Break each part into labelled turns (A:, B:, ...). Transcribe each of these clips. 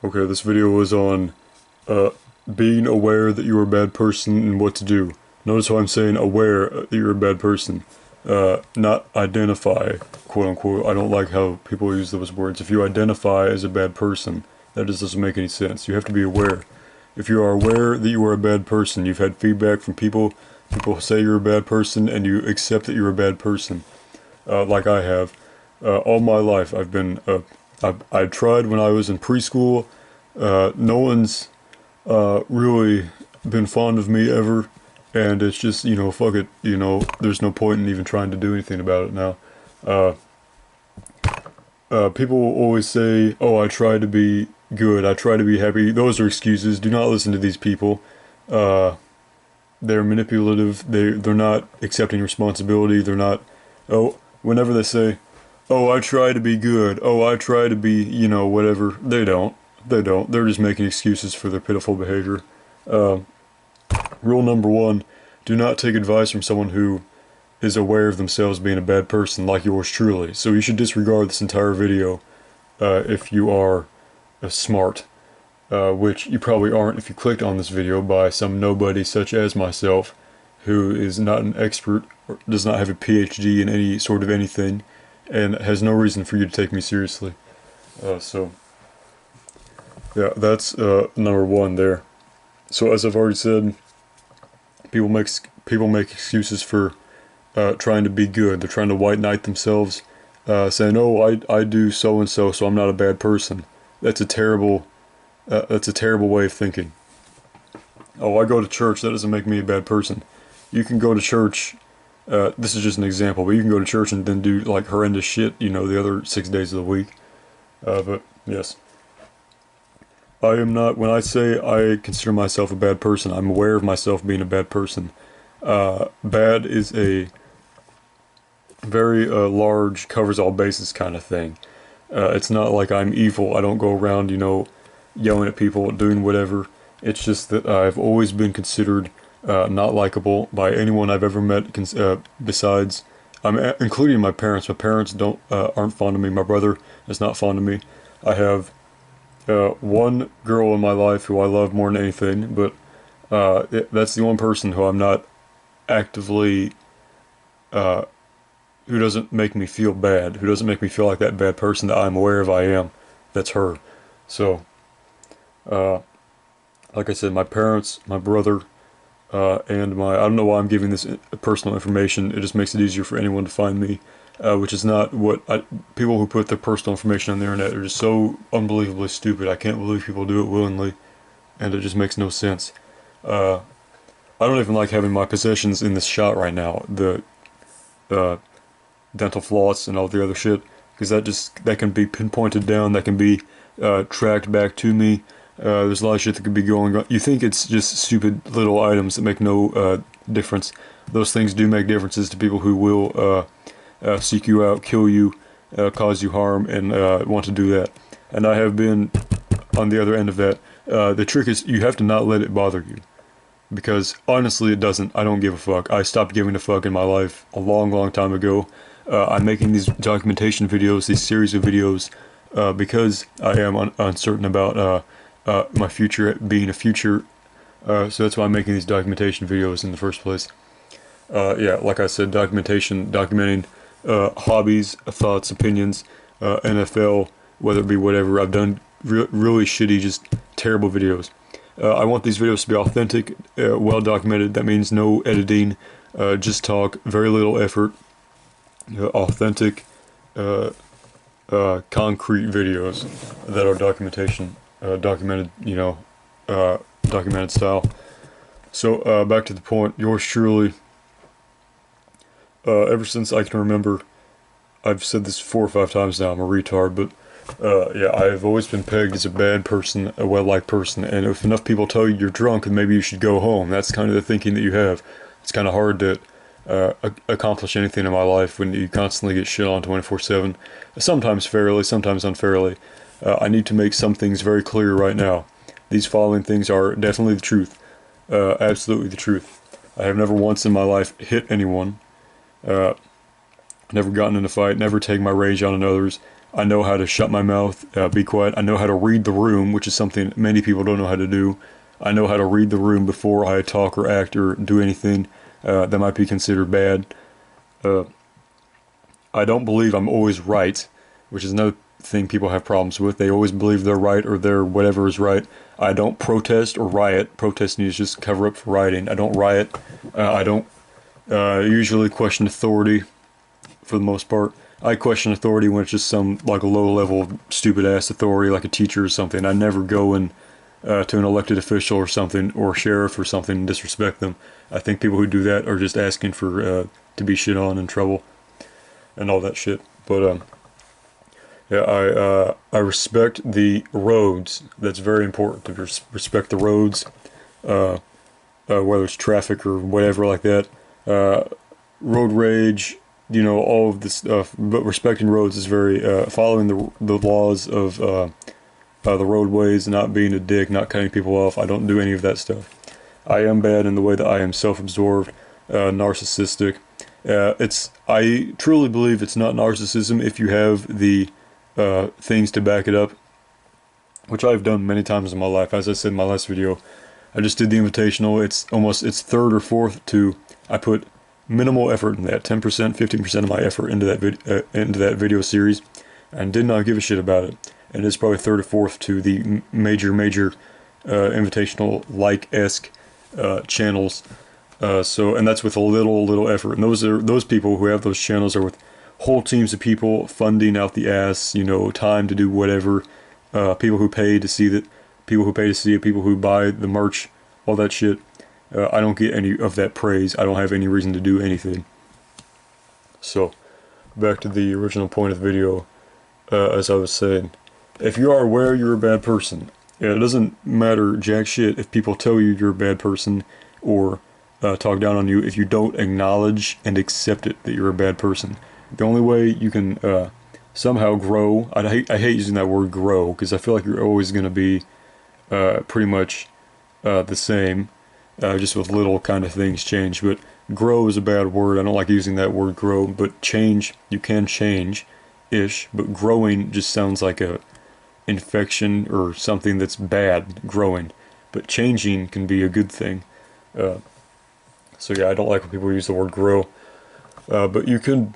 A: Okay, this video was on uh, being aware that you're a bad person and what to do. Notice how I'm saying aware that you're a bad person, not identify, quote unquote. I don't like how people use those words. If you identify as a bad person, that just doesn't make any sense. You have to be aware. If you are aware that you are a bad person, you've had feedback from people say you're a bad person, and you accept that you're a bad person, like I have. All my life, I tried when I was in preschool. No one's really been fond of me ever, and it's just, fuck it, there's no point in even trying to do anything about it now. People will always say, oh, I try to be good, I try to be happy. Those are excuses. Do not listen to these people. They're manipulative. They're not accepting responsibility. They're not, whenever they say, oh, I try to be good, oh, I try to be, whatever, they don't. They're just making excuses for their pitiful behavior. Rule number one, do not take advice from someone who is aware of themselves being a bad person like yours truly. So you should disregard this entire video if you are smart, which you probably aren't if you clicked on this video by some nobody such as myself, who is not an expert or does not have a PhD in any sort of anything, and has no reason for you to take me seriously. Yeah, that's number one there. So as I've already said, people make excuses for trying to be good. They're trying to white knight themselves, saying, "Oh, I do so and so, so I'm not a bad person." That's a terrible way of thinking. Oh, I go to church. That doesn't make me a bad person. You can go to church. This is just an example, but you can go to church and then do like horrendous shit, the other 6 days of the week. But yes, I am not. When I say I consider myself a bad person, I'm aware of myself being a bad person. Bad is a very large, covers all bases kind of thing. It's not like I'm evil. I don't go around, yelling at people, doing whatever. It's just that I've always been considered not likable by anyone I've ever met. Besides, including my parents. My parents aren't fond of me. My brother is not fond of me. I have one girl in my life who I love more than anything, but that's the one person who I'm not actively, who doesn't make me feel bad, who doesn't make me feel like that bad person that I'm aware of I am. That's her. So, like I said, my parents, my brother, and I don't know why I'm giving this personal information. It just makes it easier for anyone to find me, which is not what people who put their personal information on the internet are just so unbelievably stupid. I can't believe people do it willingly, and it just makes no sense. I don't even like having my possessions in this shot right now. The dental floss and all the other shit, because that can be pinpointed down. That can be tracked back to me. There's a lot of shit that could be going on. You think it's just stupid little items that make no difference. Those things do make differences to people who will seek you out, kill you, cause you harm, and want to do that. And I have been on the other end of that. The trick is you have to not let it bother you. Because honestly, it doesn't. I don't give a fuck. I stopped giving a fuck in my life a long, long time ago. I'm making these documentation videos, these series of videos, because I am uncertain about my future being a future. So that's why I'm making these documentation videos in the first place. Yeah, like I said, documenting hobbies, thoughts, opinions, NFL, whether it be whatever. I've done really shitty, just terrible videos. I want these videos to be authentic, well documented. That means no editing, just talk, very little effort, authentic, concrete videos that are documented, documented style. So back to the point. Yours truly. Ever since I can remember, I've said this 4 or 5 times now. I'm a retard, but. Yeah, I've always been pegged as a bad person, a well-liked person, and if enough people tell you you're drunk, then maybe you should go home. That's kind of the thinking that you have. It's kind of hard to accomplish anything in my life when you constantly get shit on 24/7. Sometimes fairly, sometimes unfairly. I need to make some things very clear right now. These following things are definitely the truth. Absolutely the truth. I have never once in my life hit anyone. Never gotten in a fight, never taken my rage out on others. I know how to shut my mouth, be quiet. I know how to read the room, which is something many people don't know how to do. I know how to read the room before I talk or act or do anything that might be considered bad. I don't believe I'm always right, which is another thing people have problems with. They always believe they're right or they're whatever is right. I don't protest or riot. Protesting is just cover up for rioting. I don't riot. I don't usually question authority for the most part. I question authority when it's just some like a low-level stupid-ass authority like a teacher or something. I never go in to an elected official or something, or sheriff or something, and disrespect them. I think people who do that are just asking for to be shit on, in trouble, and all that shit. But yeah, I respect the roads. That's very important to respect the roads, whether it's traffic or whatever like that. Road rage, you know, all of this stuff. But respecting roads is very following the laws of the roadways, not being a dick, not cutting people off. I don't do any of that stuff. I am bad in the way that I am self-absorbed, narcissistic. I truly believe it's not narcissism if you have the things to back it up, which I've done many times in my life. As I said in my last video, I just did the Invitational. It's third or fourth to, I put minimal effort in that, 10%, 15% of my effort into that video series, and did not give a shit about it. And it's probably third or fourth to the major Invitational like-esque channels. And that's with a little effort. And those people who have those channels are with whole teams of people, funding out the ass, you know, time to do whatever. People who pay to see it, people who buy the merch, all that shit. I don't get any of that praise. I don't have any reason to do anything. So, back to the original point of the video, as I was saying. If you are aware you're a bad person, it doesn't matter jack shit if people tell you you're a bad person or talk down on you if you don't acknowledge and accept it that you're a bad person. The only way you can somehow grow, I hate using that word grow, because I feel like you're always going to be pretty much the same, just with little kind of things change. But grow is a bad word. I don't like using that word grow, but change, you can change-ish, but growing just sounds like a infection or something that's bad, growing. But changing can be a good thing. So yeah, I don't like when people use the word grow. But you can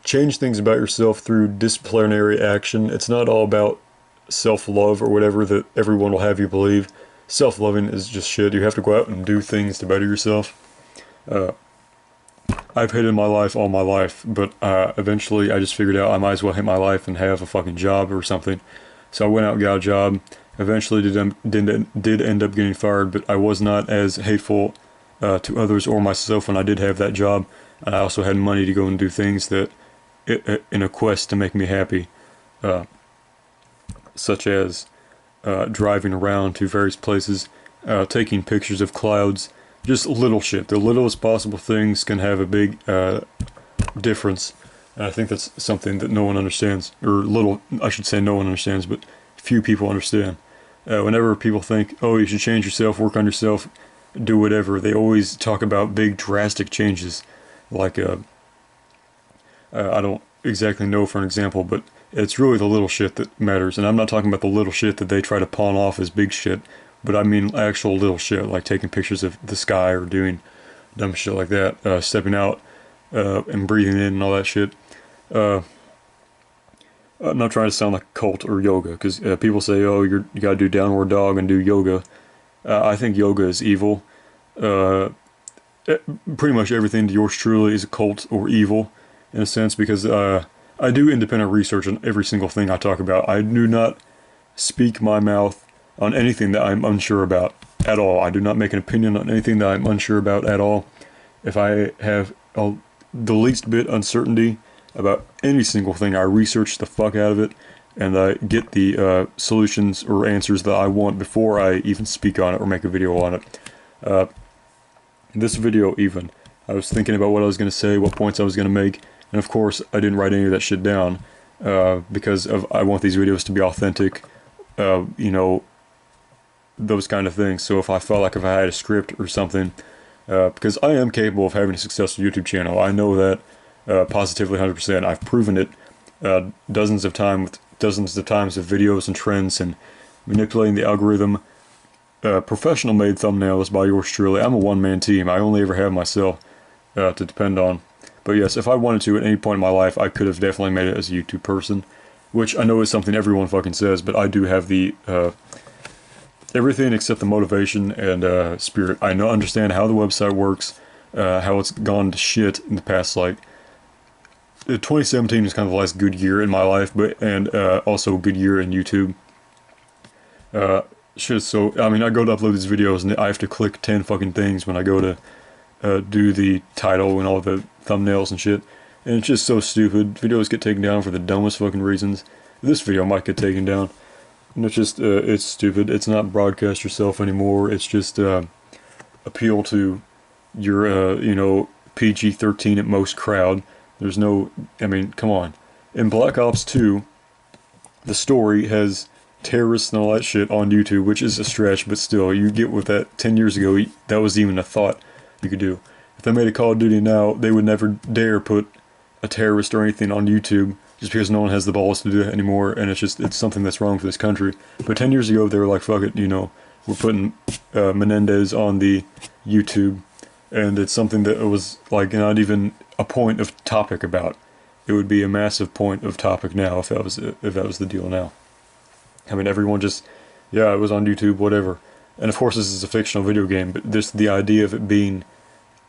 A: change things about yourself through disciplinary action. It's not all about self-love or whatever that everyone will have you believe. Self-loving is just shit. You have to go out and do things to better yourself. I've hated my life all my life, but eventually I just figured out I might as well hate my life and have a fucking job or something. So I went out and got a job. Eventually did end up getting fired, but I was not as hateful to others or myself when I did have that job. And I also had money to go and do things that, in a quest to make me happy, such as driving around to various places, taking pictures of clouds, just little shit. The littlest possible things can have a big difference. And I think that's something that no one understands, or I should say no one understands, but few people understand. Whenever people think, oh, you should change yourself, work on yourself, do whatever, they always talk about big drastic changes. Like, I don't exactly know for an example, but it's really the little shit that matters. And I'm not talking about the little shit that they try to pawn off as big shit, but I mean actual little shit, like taking pictures of the sky or doing dumb shit like that, stepping out and breathing in and all that shit. I'm not trying to sound like a cult or yoga, because people say, oh, you gotta do downward dog and do yoga. I think yoga is evil. Pretty much everything to yours truly is a cult or evil, in a sense, because I do independent research on every single thing I talk about. I do not speak my mouth on anything that I'm unsure about at all. I do not make an opinion on anything that I'm unsure about at all. If I have the least bit uncertainty about any single thing, I research the fuck out of it, and I get the solutions or answers that I want before I even speak on it or make a video on it. This video even, I was thinking about what I was going to say, what points I was going to make, and of course I didn't write any of that shit down, because I want these videos to be authentic, you know, those kind of things. So if I had a script or something, because I am capable of having a successful YouTube channel, I know that positively 100%, I've proven it dozens of times of videos and trends and manipulating the algorithm. Professional made thumbnails by yours truly. I'm a one-man team. I only ever have myself to depend on. But yes, if I wanted to at any point in my life, I could have definitely made it as a YouTube person, which I know is something everyone fucking says, but I do have the everything except the motivation and spirit. I understand how the website works, how it's gone to shit in the past, like 2017 is kind of the last good year in my life, but also a good year in YouTube. Shit, so, I mean, I go to upload these videos and I have to click 10 fucking things when I go to do the title and all the thumbnails and shit. And it's just so stupid. Videos get taken down for the dumbest fucking reasons. This video might get taken down. And it's just, it's stupid. It's not broadcast yourself anymore. It's just appeal to your, you know, PG-13 at most crowd. There's no, I mean, come on. In Black Ops 2, the story has terrorists and all that shit on YouTube, which is a stretch, but still, you get with that 10 years ago, that was even a thought you could do. If they made a Call of Duty now, they would never dare put a terrorist or anything on YouTube, just because no one has the balls to do that anymore, and it's something that's wrong for this country. But 10 years ago, they were like, fuck it, you know, we're putting Menendez on the YouTube, and it's something that was like not even a point of topic about. It would be a massive point of topic now if that was the deal now. I mean, everyone just, yeah, it was on YouTube, whatever. And of course, this is a fictional video game, but the idea of it being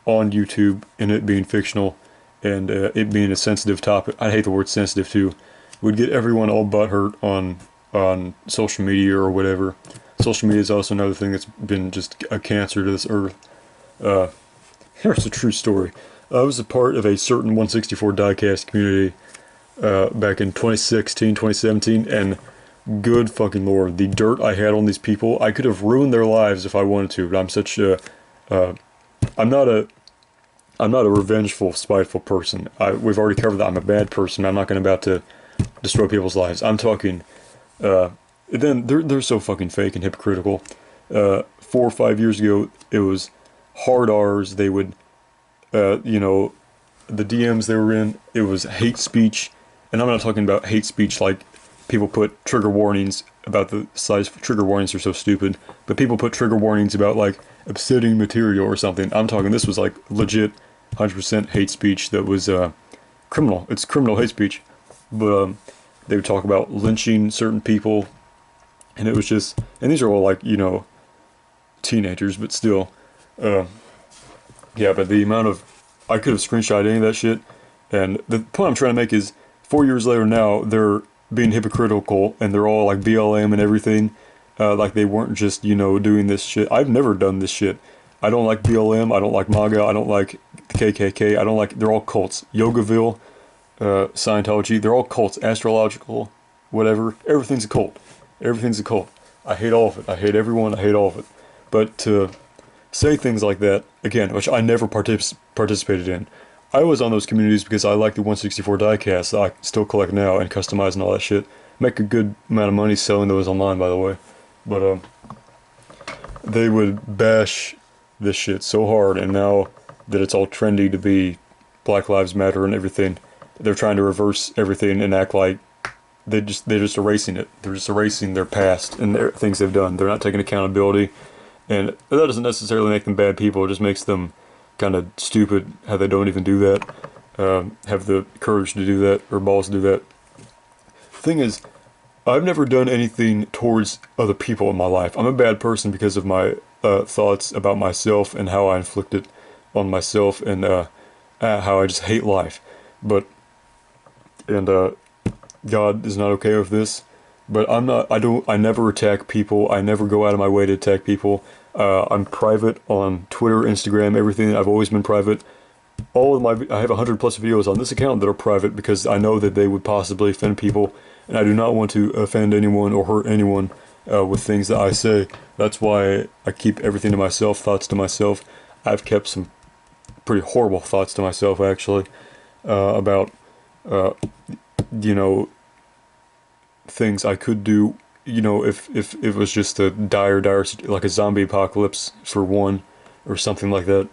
A: on YouTube and it being fictional and it being a sensitive topic, I hate the word sensitive too, would get everyone all butthurt on social media or whatever. Social media is also another thing that's been just a cancer to this earth. Here's a true story. I was a part of a certain 164 diecast community back in 2016, 2017, and good fucking lord, the dirt I had on these people, I could have ruined their lives if I wanted to, but I'm such a, I'm not a revengeful, spiteful person. We've already covered that. I'm a bad person. I'm not going about to destroy people's lives. I'm talking, then they're so fucking fake and hypocritical. 4 or 5 years ago, it was hard R's. They would, you know, the DMs they were in, it was hate speech, and I'm not talking about hate speech like people put trigger warnings about the size. Trigger warnings are so stupid, but people put trigger warnings about like upsetting material or something. I'm talking, this was like legit 100% hate speech that was criminal. It's criminal hate speech. But they would talk about lynching certain people, and it was just, and these are all like, you know, teenagers, but still, yeah, but the amount of, I could have screenshot any of that shit, and the point I'm trying to make is, 4 years later now, they're being hypocritical, and they're all like BLM and everything, like they weren't just, you know, doing this shit. I've never done this shit. I don't like BLM, I don't like MAGA, I don't like the KKK, I don't like, they're all cults. Yogaville, Scientology, they're all cults. Astrological, whatever, everything's a cult. Everything's a cult. I hate all of it. I hate everyone, I hate all of it. But to say things like that, again, which I never participated in, I was on those communities because I like the 164 diecast that I still collect now and customize and all that shit. Make a good amount of money selling those online, by the way. But they would bash this shit so hard, and now that it's all trendy to be Black Lives Matter and everything, they're trying to reverse everything and act like they're just erasing it. They're just erasing their past and their things they've done. They're not taking accountability, and that doesn't necessarily make them bad people. It just makes them kind of stupid how they don't even do that, have the courage to do that, or balls to do that. The thing is, I've never done anything towards other people in my life. I'm a bad person because of my thoughts about myself and how I inflict it on myself, and how I just hate life. But, and God is not okay with this, but I never attack people. I never go out of my way to attack people. I'm private on Twitter, Instagram, everything. I've always been private. I have 100 plus videos on this account that are private because I know that they would possibly offend people, and I do not want to offend anyone or hurt anyone with things that I say. That's why I keep everything to myself, thoughts to myself. I've kept some pretty horrible thoughts to myself, actually, about, you know, things I could do, you know, if it was just a dire, like a zombie apocalypse for one, or something like that,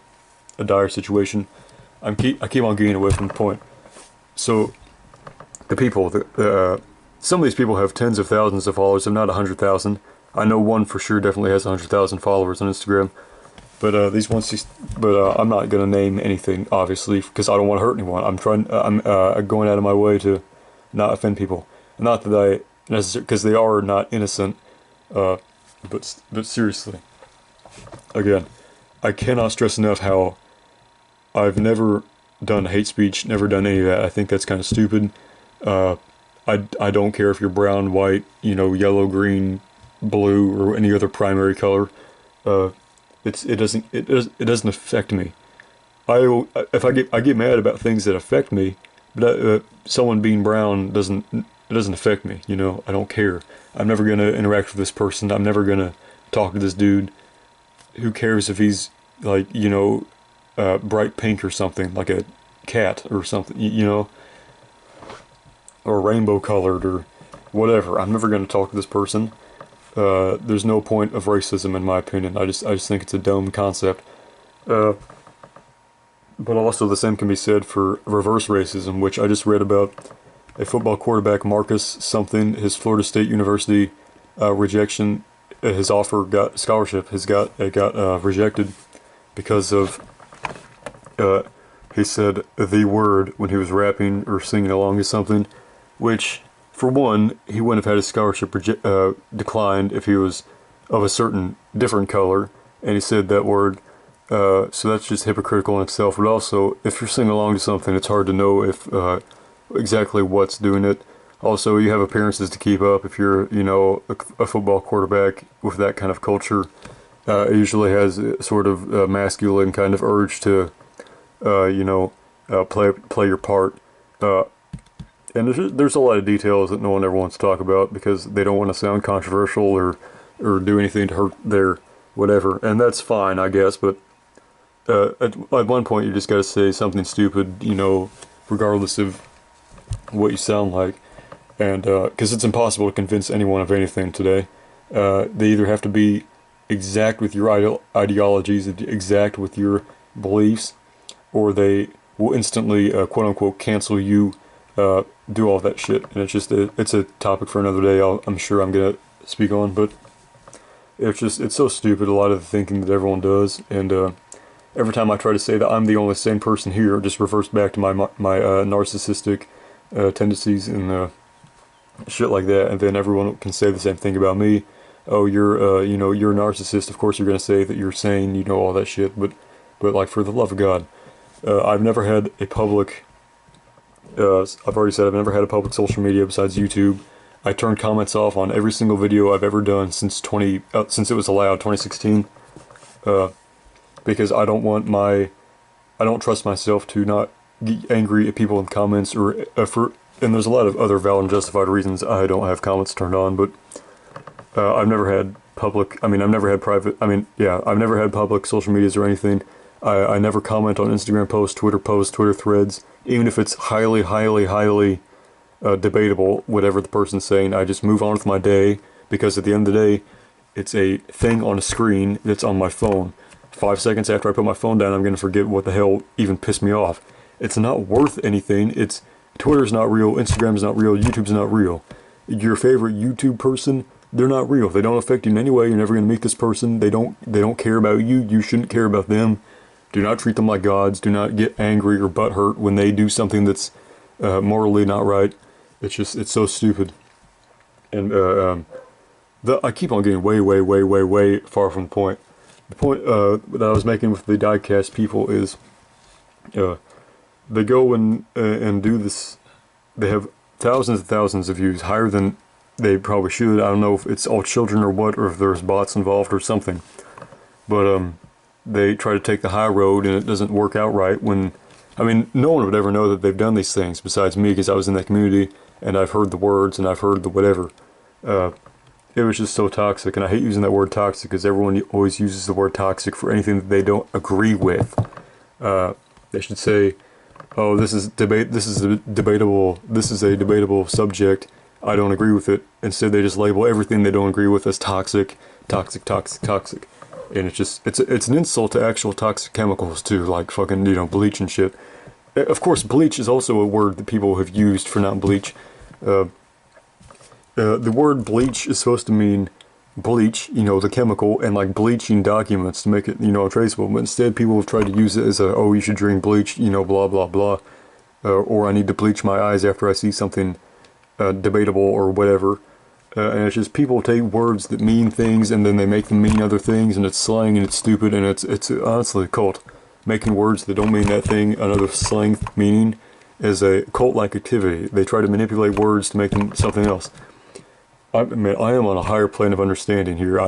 A: a dire situation. I keep on getting away from the point. So, the people, some of these people have tens of thousands of followers, if not 100,000. I know one for sure definitely has 100,000 followers on Instagram. But I'm not gonna name anything, obviously, because I don't want to hurt anyone. I'm going out of my way to not offend people. Not that I necessarily, because they are not innocent. But seriously, again, I cannot stress enough how I've never done hate speech, never done any of that. I think that's kind of stupid. I don't care if you're brown, white, yellow, green, blue, or any other primary color. It doesn't affect me. I get mad about things that affect me, but someone being brown doesn't affect me. I don't care. I'm never gonna interact with this person. I'm never gonna talk to this dude. Who cares if he's like bright pink or something, like a cat or something, or rainbow colored or whatever. I'm never gonna talk to this person. There's no point of racism in my opinion. I just think it's a dumb concept. But also the same can be said for reverse racism, which I just read about a football quarterback, Marcus something, his Florida State University rejection, his offer got scholarship, got rejected because of he said the word when he was rapping or singing along to something, which for one, he wouldn't have had his scholarship declined if he was of a certain different color, and he said that word, so that's just hypocritical in itself. But also, if you're singing along to something, it's hard to know if exactly what's doing it. Also, you have appearances to keep up. If you're, a football quarterback with that kind of culture, it usually has a sort of masculine kind of urge to, play your part. And there's a lot of details that no one ever wants to talk about because they don't want to sound controversial or do anything to hurt their whatever. And that's fine, I guess, but at one point you just got to say something stupid, regardless of what you sound like. And because it's impossible to convince anyone of anything today. They either have to be exact with your ideologies, exact with your beliefs, or they will instantly, quote-unquote, cancel you, do all that shit. And it's a topic for another day I'm sure I'm going to speak on, but it's so stupid, a lot of the thinking that everyone does. And every time I try to say that I'm the only sane person here, it just reverts back to my narcissistic tendencies and shit like that. And then everyone can say the same thing about me. Oh, you're a narcissist. Of course you're going to say that you're sane, all that shit. But like, for the love of God, I've never had a public, I've already said I've never had a public social media besides YouTube. I turned comments off on every single video I've ever done since since it was allowed, 2016. Because I don't trust myself to not get angry at people in comments and there's a lot of other valid and justified reasons I don't have comments turned on, but I've never had public, I've never had private, I've never had public social medias or anything. I never comment on Instagram posts, Twitter threads, even if it's highly, highly, highly debatable, whatever the person's saying. I just move on with my day, because at the end of the day, it's a thing on a screen that's on my phone. 5 seconds after I put my phone down, I'm going to forget what the hell even pissed me off. It's not worth anything. Twitter's not real, Instagram's not real, YouTube's not real. Your favorite YouTube person, they're not real. They don't affect you in any way. You're never going to meet this person. They don't care about you. You shouldn't care about them. Do not treat them like gods. Do not get angry or butthurt when they do something that's morally not right. It's so stupid. And I keep on getting way, way, way, way, way far from the point. The point that I was making with the diecast people is they go and do this. They have thousands and thousands of views, higher than they probably should. I don't know if it's all children or what, or if there's bots involved or something. But they try to take the high road and it doesn't work out right when, no one would ever know that they've done these things besides me, because I was in that community and I've heard the words and I've heard the whatever. It was just so toxic, and I hate using that word toxic because everyone always uses the word toxic for anything that they don't agree with. They should say, oh, this is a debatable subject, I don't agree with it. Instead they just label everything they don't agree with as toxic. And it's an insult to actual toxic chemicals too, like fucking, bleach and shit. Of course, bleach is also a word that people have used for not bleach. The word bleach is supposed to mean bleach, you know, the chemical, and like bleaching documents to make it, you know, traceable. But instead, people have tried to use it as a, oh, you should drink bleach, you know, blah blah blah, or I need to bleach my eyes after I see something debatable or whatever. And it's just people take words that mean things and then they make them mean other things, and it's slang and it's stupid, and it's honestly a cult. Making words that don't mean that thing another slang meaning is a cult-like activity. They try to manipulate words to make them something else. I mean, I am on a higher plane of understanding here.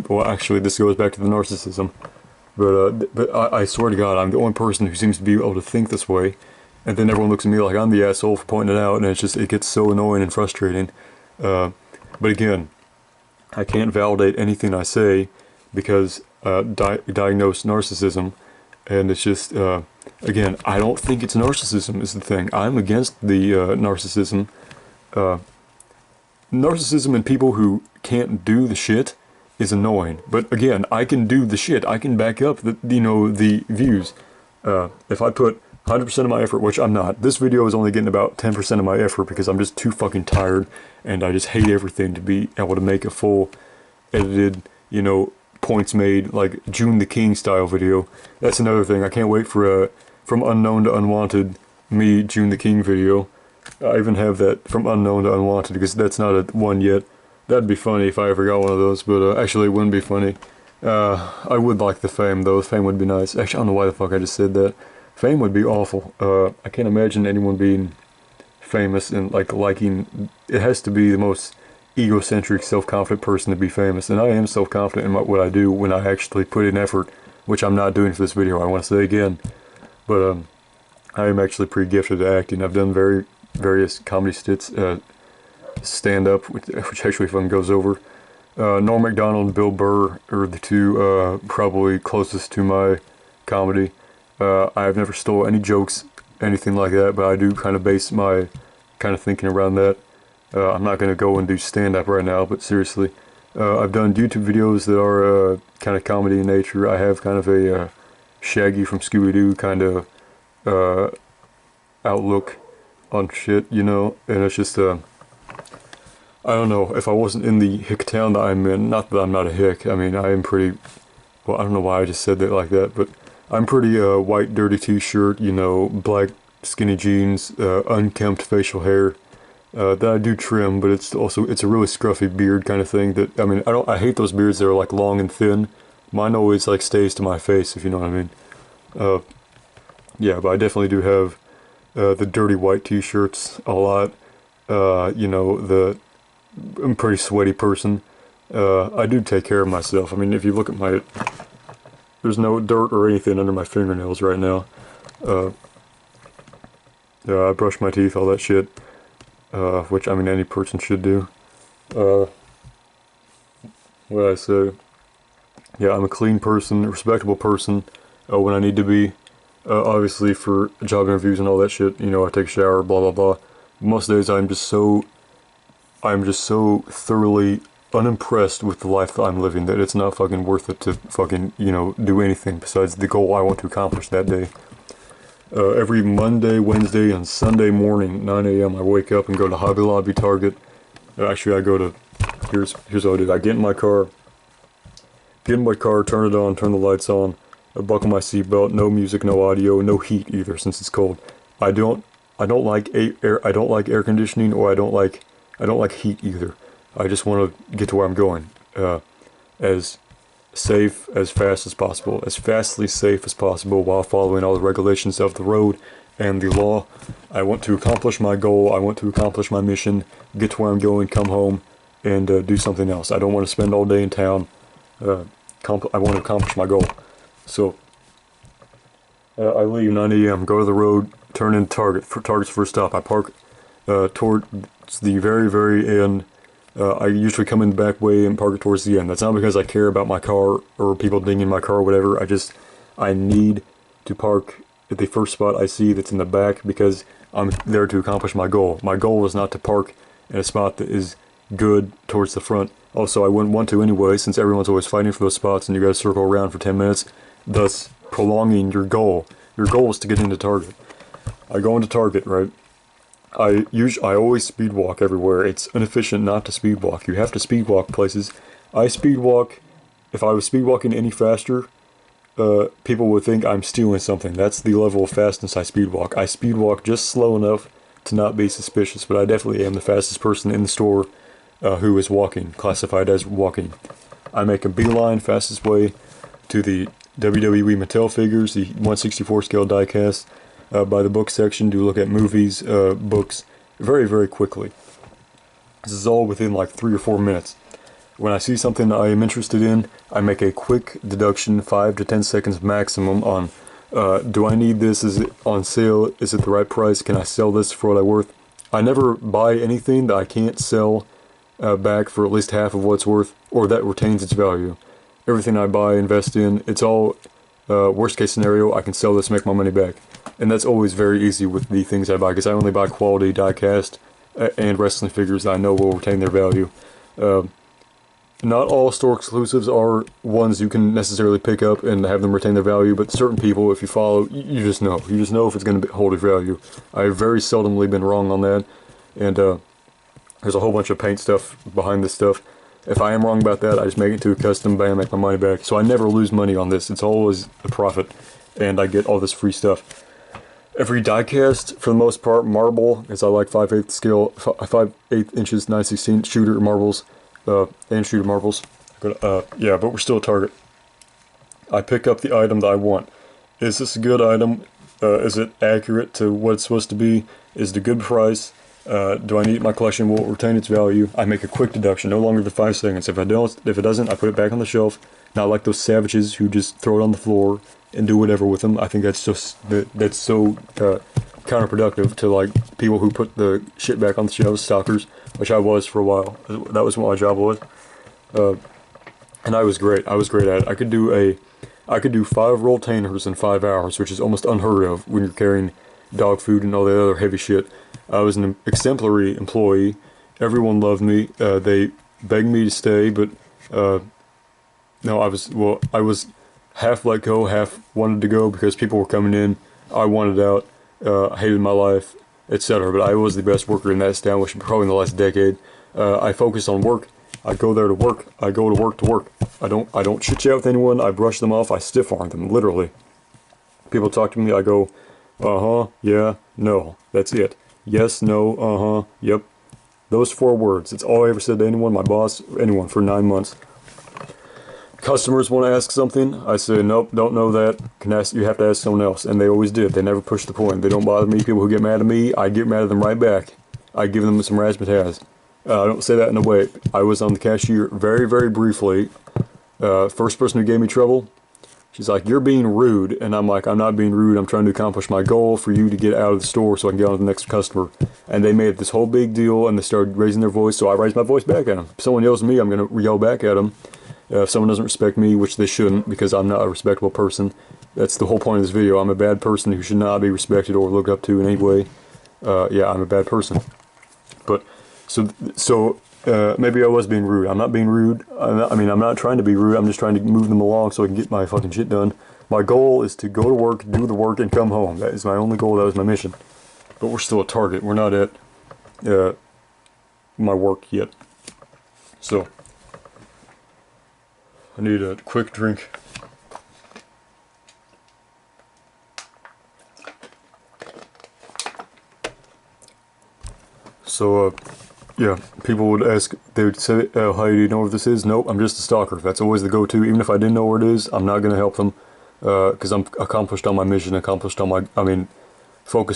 A: Well, actually, this goes back to the narcissism. But I swear to God, I'm the only person who seems to be able to think this way. And then everyone looks at me like I'm the asshole for pointing it out, and it's just, it gets so annoying and frustrating. But again, I can't validate anything I say because diagnosed narcissism, and it's just, again, I don't think it's narcissism is the thing. I'm against the narcissism. Narcissism in people who can't do the shit is annoying. But again, I can do the shit. I can back up the, you know, the views. If I put 100% of my effort, which I'm not. This video is only getting about 10% of my effort because I'm just too fucking tired and I just hate everything to be able to make a full edited, you know, points made, like June the King style video. That's another thing. I can't wait for a From Unknown to Unwanted me June the King video. I even have that From Unknown to Unwanted because that's not a one yet. That'd be funny if I ever got one of those, but actually it wouldn't be funny. I would like the fame though. Fame would be nice. Actually, I don't know why the fuck I just said that. Fame would be awful. I can't imagine anyone being famous and like liking. It has to be the most egocentric, self-confident person to be famous, and I am self-confident in what I do when I actually put in effort, which I'm not doing for this video. I want to say again, but I am actually pretty gifted at acting. I've done various comedy skits, stand-up, which actually fucking goes over. Norm Macdonald and Bill Burr are the two probably closest to my comedy. I've never stole any jokes, anything like that, but I do kind of base my kind of thinking around that. I'm not going to go and do stand-up right now, but seriously. I've done YouTube videos that are kind of comedy in nature. I have kind of a Shaggy from Scooby-Doo kind of outlook on shit, you know, and it's just, I don't know, if I wasn't in the hick town that I'm in, not that I'm not a hick, I mean, I am pretty, well, I don't know why I just said that like that, but I'm pretty white dirty t-shirt, you know, black skinny jeans, unkempt facial hair, that I do trim, but it's also, it's a really scruffy beard kind of thing that, I mean, I hate those beards that are like long and thin. Mine always like stays to my face, if you know what I mean. Yeah, but I definitely do have the dirty white t-shirts a lot. You know, I'm a pretty sweaty person. I do take care of myself. I mean, if you look at my, there's no dirt or anything under my fingernails right now. I brush my teeth, all that shit, which, I mean, any person should do. What I say? Yeah, I'm a clean person, a respectable person, when I need to be. Obviously for job interviews and all that shit, you know, I take a shower, blah blah blah. Most days I'm just so thoroughly unimpressed with the life that I'm living that it's not fucking worth it to fucking, you know, do anything besides the goal I want to accomplish that day. Every Monday, Wednesday, and Sunday morning, 9 a.m. I wake up and go to Hobby Lobby, Target. Actually, I go to, here's what I do. I get in my car, turn it on, turn the lights on, I buckle my seatbelt, no music, no audio, no heat either since it's cold. I don't like air conditioning, or I don't like heat either. I just want to get to where I'm going. As safe, as fast as possible, as fastly safe as possible while following all the regulations of the road and the law. I want to accomplish my goal, I want to accomplish my mission, get to where I'm going, come home, and do something else. I don't want to spend all day in town. I want to accomplish my goal. So, I leave 9 a.m., go to the road, turn in Target's first stop. I park towards the very, very end. I usually come in the back way and park it towards the end. That's not because I care about my car or people dinging my car or whatever. I need to park at the first spot I see that's in the back because I'm there to accomplish my goal. My goal is not to park in a spot that is good towards the front. Also, I wouldn't want to anyway, since everyone's always fighting for those spots and you gotta circle around for 10 minutes, thus prolonging your goal. Your goal is to get into Target. I go into Target, right? I always speed walk everywhere. It's inefficient not to speed walk. You have to speed walk places. I speed walk. If I was speed walking any faster, people would think I'm stealing something. That's the level of fastness I speed walk. I speed walk just slow enough to not be suspicious, but I definitely am the fastest person in the store who is walking, classified as walking. I make a beeline, fastest way to the WWE Mattel figures, the 1/64 scale diecast, by the book section to look at movies, books, very, very quickly. This is all within like 3 or 4 minutes. When I see something I am interested in, I make a quick deduction, 5 to 10 seconds maximum on, do I need this? Is it on sale? Is it the right price? Can I sell this for what I'm worth? I never buy anything that I can't sell back for at least half of what's worth, or that retains its value. Everything I buy, invest in, it's all worst case scenario, I can sell this, make my money back. And that's always very easy with the things I buy, because I only buy quality diecast and wrestling figures that I know will retain their value. Not all store exclusives are ones you can necessarily pick up and have them retain their value, but certain people, if you follow, you just know. You just know if it's going to hold a value. I've very seldomly been wrong on that, and there's a whole bunch of paint stuff behind this stuff. If I am wrong about that, I just make it to a custom, bam, make my money back. So I never lose money on this. It's always a profit, and I get all this free stuff. Every diecast, for the most part, marble, as I like 5/8 scale, 5/8 inches, 9/16 shooter marbles, and shooter marbles. Yeah, but we're still a Target. I pick up the item that I want. Is this a good item? Is it accurate to what it's supposed to be? Is it a good price? Do I need it in my collection? Will it retain its value? I make a quick deduction, no longer than 5 seconds. If it doesn't, I put it back on the shelf. Not like those savages who just throw it on the floor and do whatever with them. I think that's just that's so counterproductive to like people who put the shit back on the shelves, stalkers, which I was for a while. That was what my job was, and I was great. I was great at it. I could do 5 rolltainers in 5 hours, which is almost unheard of when you're carrying dog food and all the other heavy shit. I was an exemplary employee. Everyone loved me. They begged me to stay, but no, I was half let go, half wanted to go because people were coming in. I wanted out. I hated my life, etc. But I was the best worker in that establishment, probably in the last decade. I focused on work. I go there to work. I go to work to work. I don't chit chat with anyone. I brush them off. I stiff arm them, literally. People talk to me. I go, yeah, no. That's it. Yes, no, yep. Those 4 words. It's all I ever said to anyone, my boss, anyone, for 9 months. Customers want to ask something, I say, nope, don't know that. You have to ask someone else. And they always did. They never push the point. They don't bother me. People who get mad at me, I get mad at them right back. I give them some razzmatazz. I don't say that in a way. I was on the cashier very, very briefly. First person who gave me trouble, she's like, you're being rude. And I'm like, I'm not being rude. I'm trying to accomplish my goal for you to get out of the store so I can get on to the next customer. And they made this whole big deal, and they started raising their voice, so I raised my voice back at them. If someone yells at me, I'm going to yell back at them. If someone doesn't respect me, which they shouldn't, because I'm not a respectable person, that's the whole point of this video. I'm a bad person who should not be respected or looked up to in any way. Yeah, I'm a bad person. But, so maybe I was being rude. I'm not being rude. I'm not trying to be rude. I'm just trying to move them along so I can get my fucking shit done. My goal is to go to work, do the work, and come home. That is my only goal. That was my mission. But we're still a Target. We're not at my work yet. So, I need a quick drink. So, yeah, people would ask, they would say, how do you know what this is? Nope, I'm just a stalker. That's always the go-to. Even if I didn't know where it is, I'm not going to help them, because I'm accomplished on my mission, focused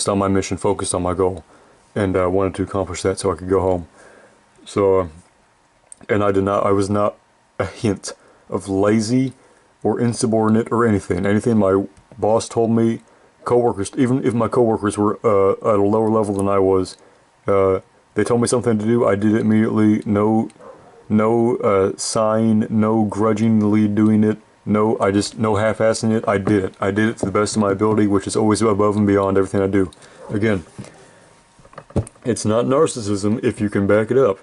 A: on my mission, focused on my goal, and wanted to accomplish that so I could go home. So, and I was not a hint of lazy or insubordinate or anything. Anything my boss told me, coworkers, even if my coworkers were at a lower level than I was, they told me something to do, I did it immediately. No sign, no grudgingly doing it, no half-assing it. I did it. I did it to the best of my ability, which is always above and beyond everything I do. Again, it's not narcissism if you can back it up.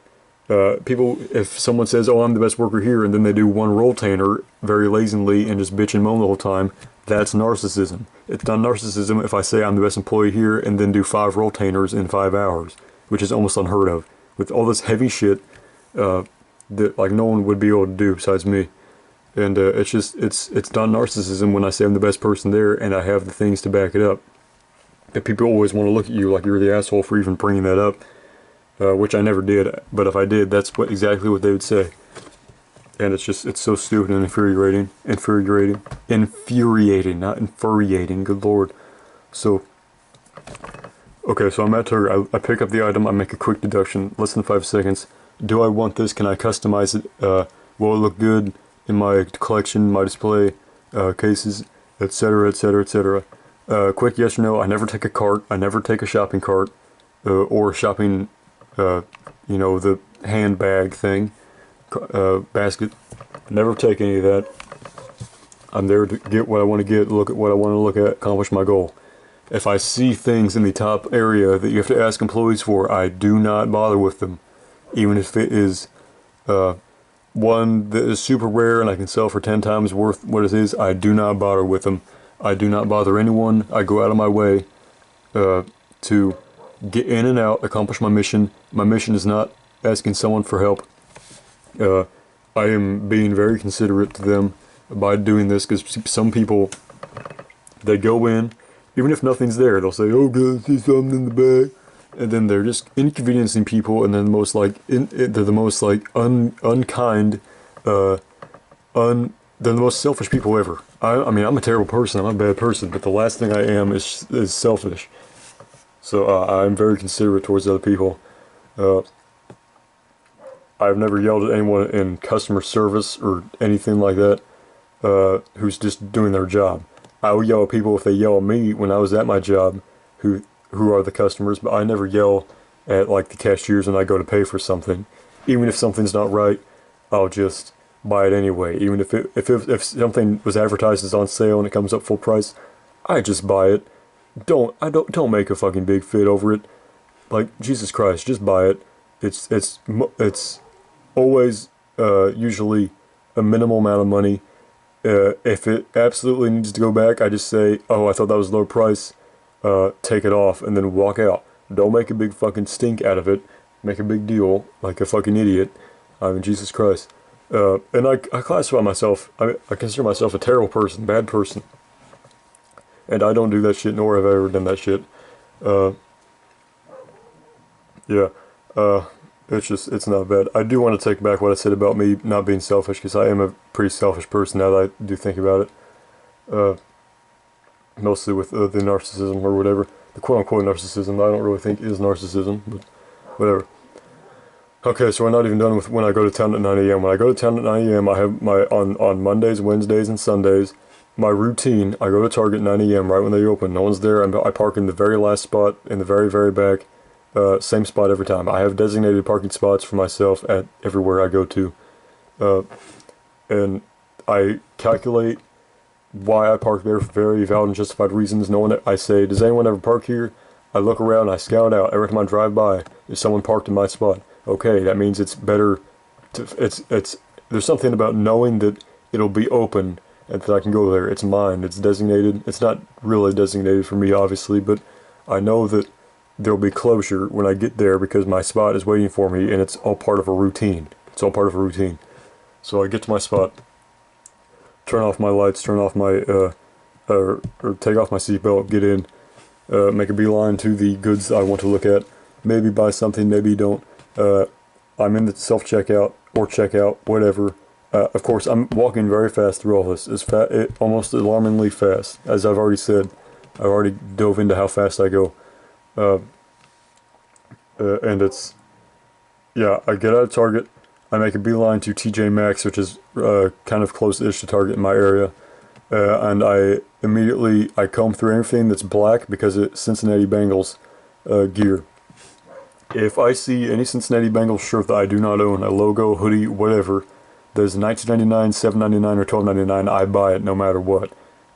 A: If someone says, oh, I'm the best worker here, and then they do one rolltainer very lazily and just bitch and moan the whole time, That's narcissism. It's not narcissism if I say I'm the best employee here and then do 5 rotainers in 5 hours, which is almost unheard of. With all this heavy shit that like no one would be able to do besides me. And it's not narcissism when I say I'm the best person there and I have the things to back it up. But people always want to look at you like you're the asshole for even bringing that up, which I never did. But if I did, that's exactly what they would say. And it's so stupid and infuriating, not infuriating, good lord. So, okay, so I'm at Target, I pick up the item, I make a quick deduction, less than 5 seconds. Do I want this? Can I customize it? Will it look good in my collection, my display, cases, etc., etc., etc.? Quick yes or no. I never take a cart, I never take a shopping cart, or shopping, you know, the handbag thing. Basket. Never take any of that. I'm there to get what I want to get, look at what I want to look at, accomplish my goal. If I see things in the top area that you have to ask employees for, I do not bother with them. Even if it is one that is super rare and I can sell for 10 times worth what it is, I do not bother with them. I do not bother anyone. I go out of my way to get in and out, accomplish my mission. My mission is not asking someone for help. I am being very considerate to them by doing this, because some people, they go in, even if nothing's there, they'll say, oh god, I see something in the bag, and then they're just inconveniencing people, and then the most like, they're the most like unkind, they're the most selfish people ever. I mean, I'm a terrible person, I'm a bad person, but the last thing I am is selfish. So I'm very considerate towards other people. I've never yelled at anyone in customer service or anything like that who's just doing their job. I will yell at people if they yell at me when I was at my job, who are the customers, but I never yell at like the cashiers when I go to pay for something. Even if something's not right, I'll just buy it anyway. Even if something was advertised as on sale and it comes up full price, I just buy it. Don't make a fucking big fit over it. Like, Jesus Christ, just buy it. It's always usually a minimal amount of money. If it absolutely needs to go back, I just say, oh, I thought that was low price, take it off, and then walk out. Don't make a big fucking stink out of it, make a big deal like a fucking idiot. I mean, Jesus Christ. And I classify myself, I consider myself a terrible person, bad person. And I don't do that shit, nor have I ever done that shit. Yeah. It's not bad. I do want to take back what I said about me not being selfish, because I am a pretty selfish person now that I do think about it. Mostly with the narcissism or whatever. The quote-unquote narcissism I don't really think is narcissism, but whatever. Okay, so we're not even done with when I go to town at 9 a.m. When I go to town at 9 a.m., I have my, on Mondays, Wednesdays, and Sundays, my routine, I go to Target at 9 a.m. right when they open. No one's there. I park in the very last spot, in the very, very back. Same spot every time. I have designated parking spots for myself at everywhere I go to. And I calculate why I park there for very valid and justified reasons. I say, does anyone ever park here? I look around, I scout out. Every time I drive by, is someone parked in my spot? Okay, that means it's better to, there's something about knowing that it'll be open and that I can go there. It's mine, it's designated. It's not really designated for me, obviously, but I know that there'll be closure when I get there because my spot is waiting for me, and it's all part of a routine. It's all part of a routine. So I get to my spot, turn off my lights, turn off my, or take off my seatbelt, get in, make a beeline to the goods I want to look at, maybe buy something, maybe don't. I'm in the self-checkout or checkout, whatever. Of course, I'm walking very fast through all this. Almost alarmingly fast, as I've already said. I've already dove into how fast I go. And it's, yeah, I get out of Target, I make a beeline to TJ Maxx, which is kind of close-ish to Target in my area, and I comb through everything that's black because it's Cincinnati Bengals gear. If I see any Cincinnati Bengals shirt that I do not own, a logo, hoodie, whatever, there's $19.99, $7.99, or $12.99, I buy it no matter what.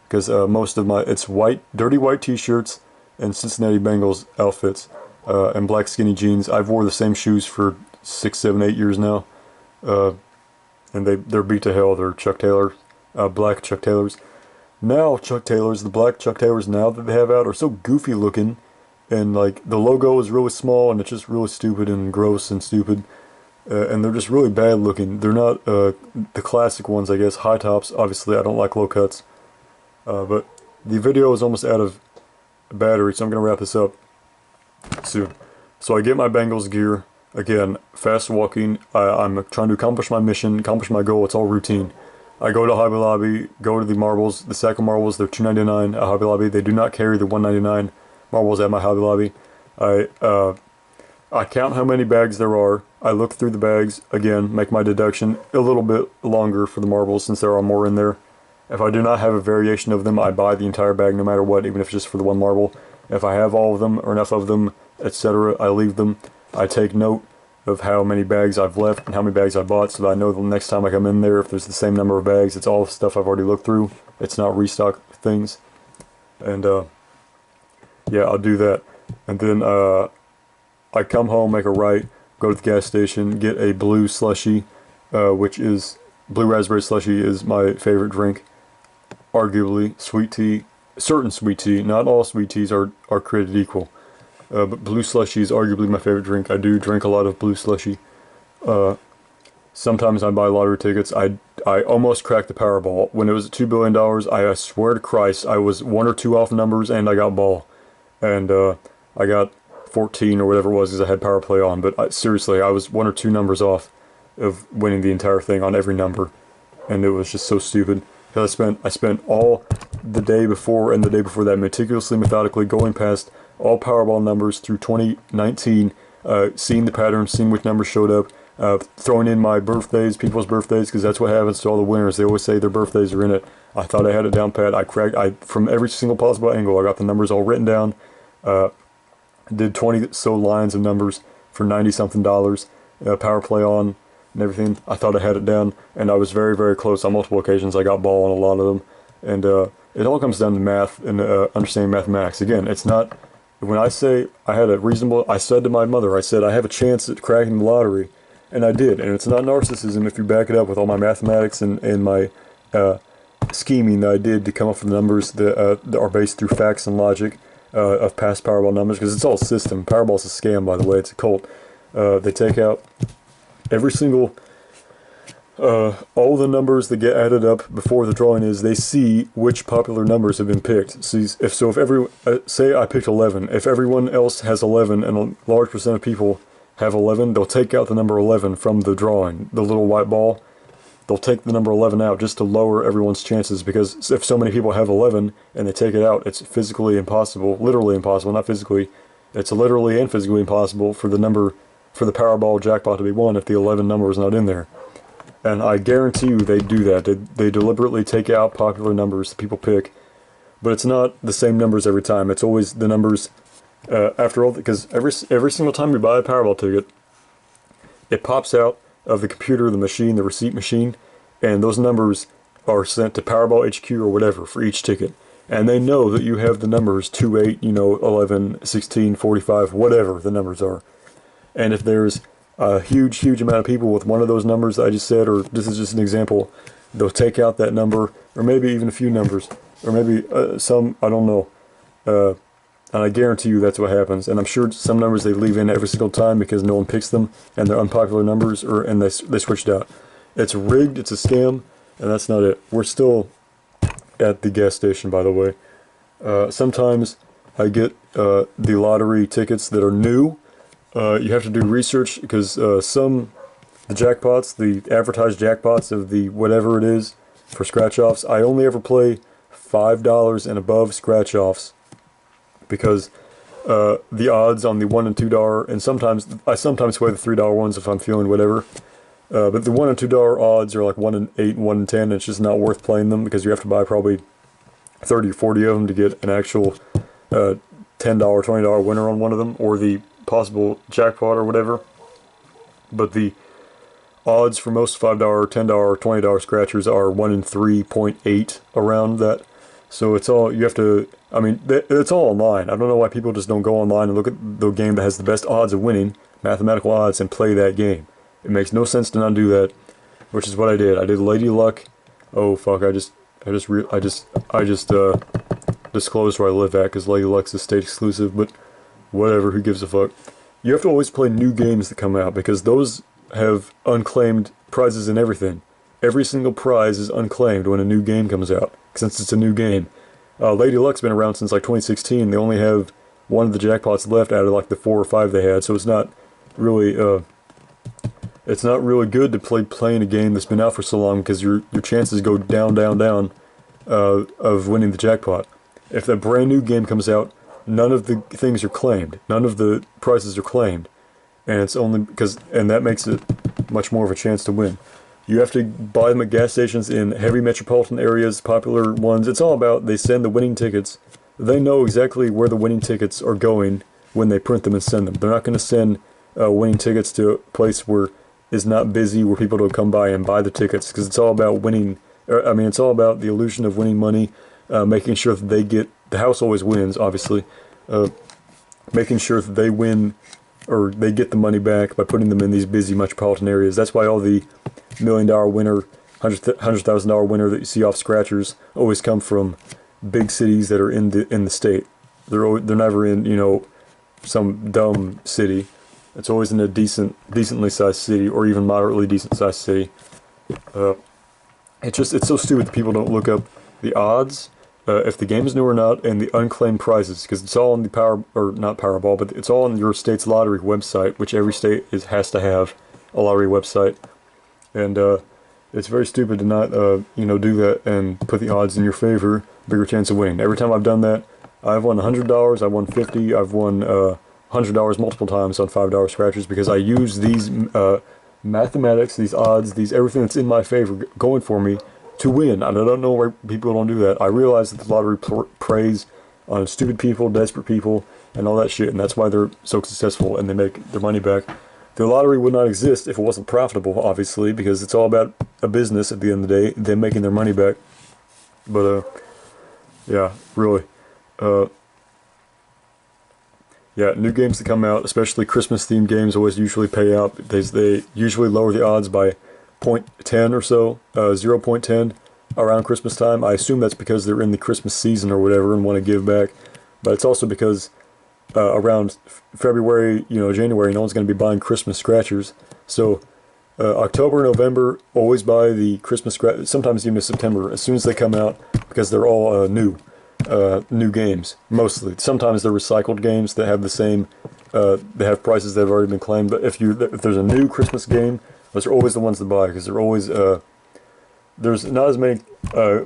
A: Because most of it's dirty white t-shirts and Cincinnati Bengals outfits, and black skinny jeans. I've wore the same shoes for 6, 7, 8 years now, and they're beat to hell. They're Chuck Taylor, black Chuck Taylors. now Chuck Taylors, the black Chuck Taylors now that they have out are so goofy looking, and like the logo is really small and it's just really stupid and gross and stupid, and they're just really bad looking. They're not the classic ones, I guess. High tops, obviously I don't like low cuts, but the video is almost out of battery, so I'm gonna wrap this up soon. So I get my Bengals gear. Again, fast walking. I'm trying to accomplish my mission, accomplish my goal. It's all routine. I go to Hobby Lobby, go to the marbles. The sack of marbles, they're $2.99 at Hobby Lobby. They do not carry the $1.99 marbles at my Hobby Lobby. I count how many bags there are. I look through the bags, again, make my deduction a little bit longer for the marbles since there are more in there. If I do not have a variation of them, I buy the entire bag no matter what, even if it's just for the one marble. If I have all of them or enough of them, etc., I leave them. I take note of how many bags I've left and how many bags I bought so that I know the next time I come in there, if there's the same number of bags, it's all stuff I've already looked through. It's not restock things. And yeah, I'll do that. And then I come home, make a right, go to the gas station, get a blue slushy, which is, blue raspberry slushy is my favorite drink. Arguably, sweet tea, certain sweet tea, not all sweet teas are created equal. But blue slushy is arguably my favorite drink. I do drink a lot of blue slushy. Sometimes I buy lottery tickets. I almost cracked the Powerball. When it was at $2 billion, I swear to Christ, I was 1 or 2 off numbers and I got ball. And I got 14 or whatever it was because I had power play on. But seriously, I was 1 or 2 numbers off of winning the entire thing on every number. And it was just so stupid. Because I spent all the day before and the day before that meticulously, methodically going past all Powerball numbers through 2019, seeing the patterns, seeing which numbers showed up, throwing in my birthdays, people's birthdays, because that's what happens to all the winners. They always say their birthdays are in it. I thought I had it down pat. From every single possible angle, I got the numbers all written down. Did 20 so lines of numbers for $90-something, power play on and everything. I thought I had it down, and I was very, very close on multiple occasions. I got ball on a lot of them, and it all comes down to math and understanding mathematics. Again, it's not, when I say I had a reasonable, I said to my mother, I said I have a chance at cracking the lottery, and I did. And it's not narcissism if you back it up with all my mathematics and my scheming that I did to come up with numbers that are based through facts and logic of past Powerball numbers, because it's all system. Powerball's a scam, by the way. It's a cult. They take out every single, all the numbers that get added up before the drawing is, they see which popular numbers have been picked. So if every, say I picked 11, if everyone else has 11 and a large percent of people have 11, they'll take out the number 11 from the drawing, the little white ball. They'll take the number 11 out just to lower everyone's chances, because if so many people have 11 and they take it out, it's physically impossible, literally impossible, not physically, it's literally and physically impossible for the number, for the Powerball jackpot to be won if the 11 number is not in there. And I guarantee you they do that. They deliberately take out popular numbers that people pick, but it's not the same numbers every time. It's always the numbers, after all, because every single time you buy a Powerball ticket, it pops out of the computer, the machine, the receipt machine, and those numbers are sent to Powerball HQ or whatever for each ticket. And they know that you have the numbers 2, 8, 11, 16, 45, whatever the numbers are. And if there's a huge amount of people with one of those numbers that I just said, or this is just an example, they'll take out that number, or maybe even a few numbers, or maybe some, I don't know. And I guarantee you that's what happens. And I'm sure some numbers they leave in every single time because no one picks them, and they're unpopular numbers, and they switched out. It's rigged, it's a scam, and that's not it. We're still at the gas station, by the way. Sometimes I get the lottery tickets that are new. You have to do research, because the jackpots, the advertised jackpots of the whatever it is for scratch-offs, I only ever play $5 and above scratch-offs, because the odds on the $1 and $2, and I sometimes play the $3 ones if I'm feeling whatever, but the $1 and $2 odds are like 1 in 8 and 1 in 10, and it's just not worth playing them, because you have to buy probably 30 or 40 of them to get an actual $10, $20 winner on one of them, or the possible jackpot or whatever. But the odds for most $5, $10, $20 scratchers are 1 in 3.8, around that. So it's all, you have to, I mean, it's all online. I don't know why people just don't go online and look at the game that has the best odds of winning, mathematical odds, and play that game. It makes no sense to not do that, which is what I did. I did Lady Luck. Oh fuck, I just I just disclosed where I live at because Lady Luck's is state exclusive, but whatever, who gives a fuck. You have to always play new games that come out because those have unclaimed prizes and everything. Every single prize is unclaimed when a new game comes out, since it's a new game. Lady Luck's been around since like 2016. They only have one of the jackpots left out of like the 4 or 5 they had, so it's not really good to playing a game that's been out for so long because your chances go down of winning the jackpot. If a brand new game comes out, none of the things are claimed. None of the prizes are claimed. And it's only because, and that makes it much more of a chance to win. You have to buy them at gas stations in heavy metropolitan areas, popular ones. It's all about, they send the winning tickets. They know exactly where the winning tickets are going when they print them and send them. They're not going to send winning tickets to a place where it's not busy, where people don't come by and buy the tickets, because it's all about winning. It's all about the illusion of winning money, making sure that they get, the house always wins, obviously, making sure that they win, or they get the money back by putting them in these busy metropolitan areas. That's why all the $1 million winner, $100,000 winner that you see off scratchers always come from big cities that are in the state. They're never in, you know, some dumb city. It's always in a decently sized city, or even moderately decent sized city. It's so stupid that people don't look up the odds, if the game is new or not, and the unclaimed prizes, because it's all on the not Powerball, but it's all on your state's lottery website, which every state has to have a lottery website. And it's very stupid to not do that and put the odds in your favor, bigger chance of winning. Every time I've done that, I've won $100, I've won $50, I've won $100 multiple times on $5 scratchers, because I use these mathematics, these odds, everything that's in my favor going for me to win. And I don't know why people don't do that. I realize that the lottery preys on stupid people, desperate people, and all that shit, and that's why they're so successful and they make their money back. The lottery would not exist if it wasn't profitable, obviously, because it's all about a business at the end of the day, them making their money back. But, yeah, really. Yeah, new games that come out, especially Christmas-themed games, always usually pay out. They usually lower the odds by 0.10 or so, 0.10 around Christmas time. I assume that's because they're in the Christmas season or whatever and want to give back. But it's also because around February, January, no one's going to be buying Christmas scratchers. So October, November, always buy the Christmas scratchers. Sometimes even September, as soon as they come out, because they're all new games, mostly. Sometimes they're recycled games that have the same, they have prices that have already been claimed. But if there's a new Christmas game, those are always the ones to buy, because they're always, there's not as many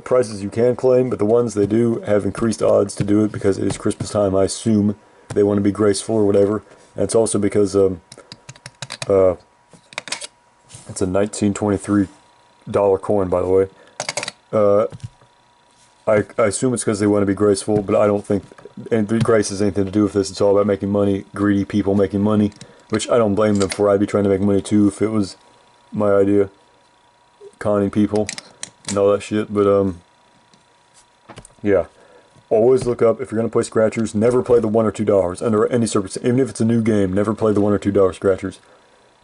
A: prices you can claim, but the ones they do have increased odds to do it because it is Christmas time. I assume they want to be graceful or whatever. And it's also because it's a 1923 dollar coin, by the way. I assume it's because they want to be graceful, but I don't think grace has anything to do with this. It's all about making money, greedy people making money, which I don't blame them for. I'd be trying to make money too if it was my idea, conning people and all that shit. But yeah, always look up, if you're going to play scratchers, never play the $1 or $2 under any circumstance. Even if it's a new game, never play the $1 or $2 scratchers.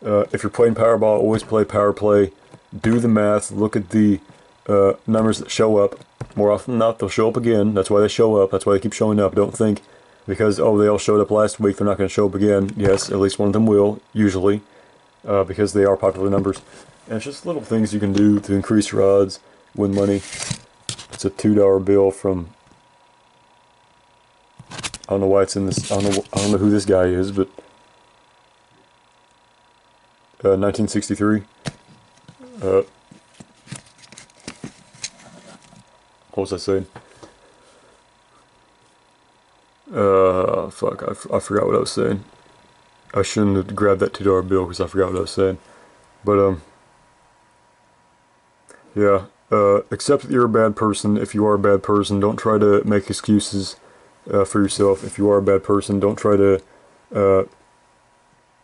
A: If you're playing Powerball, always play Power Play. Do the math, look at the numbers that show up. More often than not, they'll show up again. That's why they show up. That's why they keep showing up. Don't think because, oh, they all showed up last week, they're not going to show up again. Yes, at least one of them will, usually, because they are popular numbers. And it's just little things you can do to increase your odds, win money. It's a $2 bill from, I don't know why it's in this, I don't know who this guy is, but 1963. What was I saying? Fuck, I forgot what I was saying. I shouldn't have grabbed that $2 bill because I forgot what I was saying. But, yeah, accept that you're a bad person if you are a bad person. Don't try to make excuses for yourself if you are a bad person. Don't try to,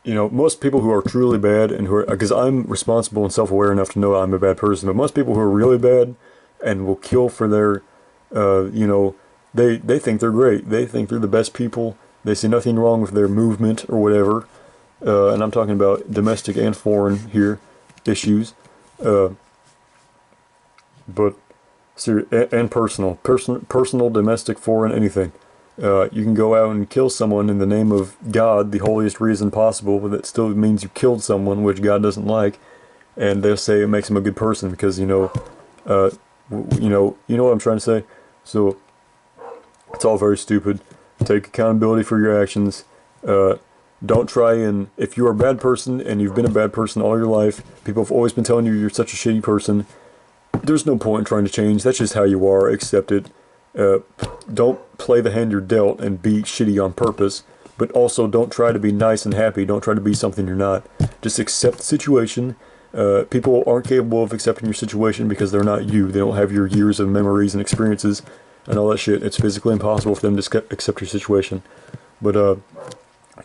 A: most people who are truly bad and who are, because I'm responsible and self-aware enough to know I'm a bad person, but most people who are really bad and will kill for their, they think they're great. They think they're the best people. They see nothing wrong with their movement or whatever. And I'm talking about domestic and foreign here issues. But And personal, domestic, foreign, anything. You can go out and kill someone in the name of God, the holiest reason possible, but that still means you killed someone, which God doesn't like, and they'll say it makes him a good person because you know what I'm trying to say. So it's all very stupid. Take accountability for your actions. Don't try and, if you're a bad person and you've been a bad person all your life, people have always been telling you you're such a shitty person. There's no point in trying to change. That's just how you are. Accept it. Don't play the hand you're dealt and be shitty on purpose. But also don't try to be nice and happy. Don't try to be something you're not. Just accept the situation. People aren't capable of accepting your situation because they're not you. They don't have your years of memories and experiences and all that shit. It's physically impossible for them to accept your situation. But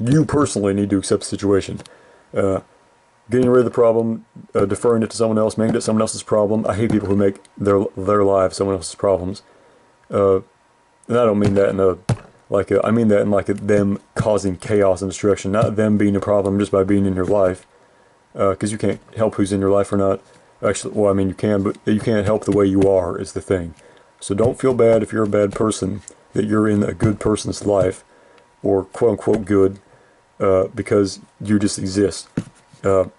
A: you personally need to accept the situation. Getting rid of the problem, deferring it to someone else, making it someone else's problem. I hate people who make their lives someone else's problems. And I don't mean that in a I mean that in them causing chaos and destruction, not them being a problem just by being in your life. Because you can't help who's in your life or not. Actually, well, I mean you can, but you can't help the way you are is the thing. So don't feel bad if you're a bad person that you're in a good person's life, or quote unquote good, because you just exist. It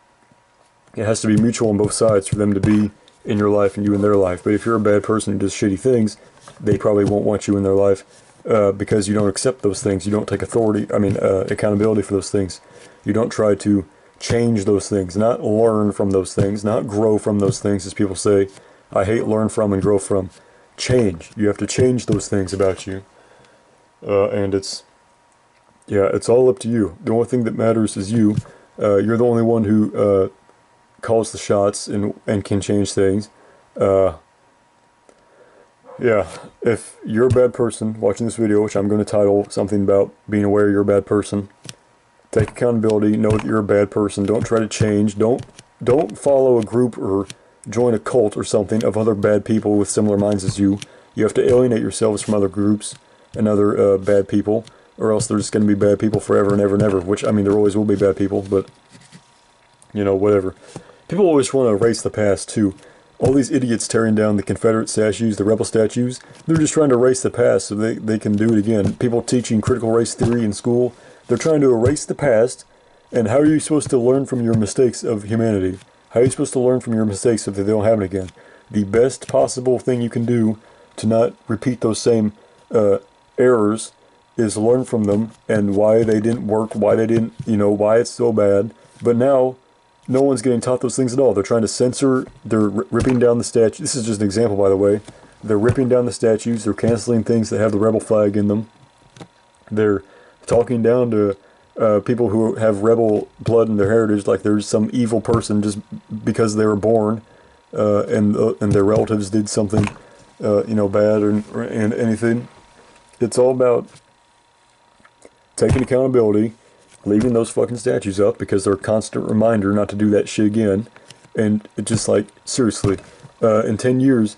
A: has to be mutual on both sides for them to be in your life and you in their life. But if you're a bad person who does shitty things, they probably won't want you in their life because you don't accept those things. You don't take accountability for those things. You don't try to change those things, not learn from those things, not grow from those things, as people say. I hate learn from and grow from. Change. You have to change those things about you. And it's all up to you. The only thing that matters is you. You're the only one who calls the shots and can change things. If you're a bad person watching this video, which I'm going to title something about being aware you're a bad person, take accountability, know that you're a bad person, don't try to change, don't follow a group or join a cult or something of other bad people with similar minds as you. You have to alienate yourselves from other groups and other bad people, or else they're just going to be bad people forever and ever and ever, which, I mean, there always will be bad people, but, whatever. People always want to erase the past, too. All these idiots tearing down the Confederate statues, the rebel statues, they're just trying to erase the past so they can do it again. People teaching critical race theory in school, they're trying to erase the past, and how are you supposed to learn from your mistakes of humanity? How are you supposed to learn from your mistakes if they don't happen again? The best possible thing you can do to not repeat those same errors is learn from them and why they didn't work, why they didn't, why it's so bad. But now, no one's getting taught those things at all. They're trying to censor, they're ripping down the statue. This is just an example, by the way. They're ripping down the statues, they're canceling things that have the rebel flag in them. They're talking down to people who have rebel blood in their heritage like there's some evil person just because they were born and their relatives did something, bad and anything. It's all about taking accountability, leaving those fucking statues up because they're a constant reminder not to do that shit again. And it just seriously, in 10 years,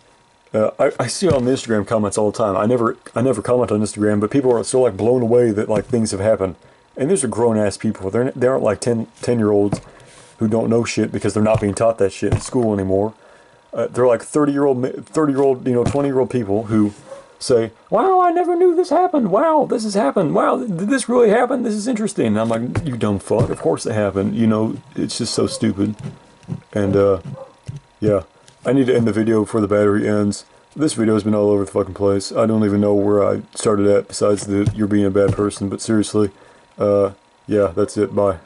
A: I see on the Instagram comments all the time. I never comment on Instagram, but people are still blown away that things have happened. And these are grown ass people. They aren't 10-year-olds who don't know shit because they're not being taught that shit in school anymore. They're 30-year-old, 20-year-old people who say, "Wow, I never knew this happened. Wow, this has happened. Wow, did this really happen? This is interesting." And I'm like, "You dumb fuck. Of course it happened." It's just so stupid. And I need to end the video before the battery ends. This video has been all over the fucking place. I don't even know where I started at besides you're being a bad person. But seriously, that's it. Bye.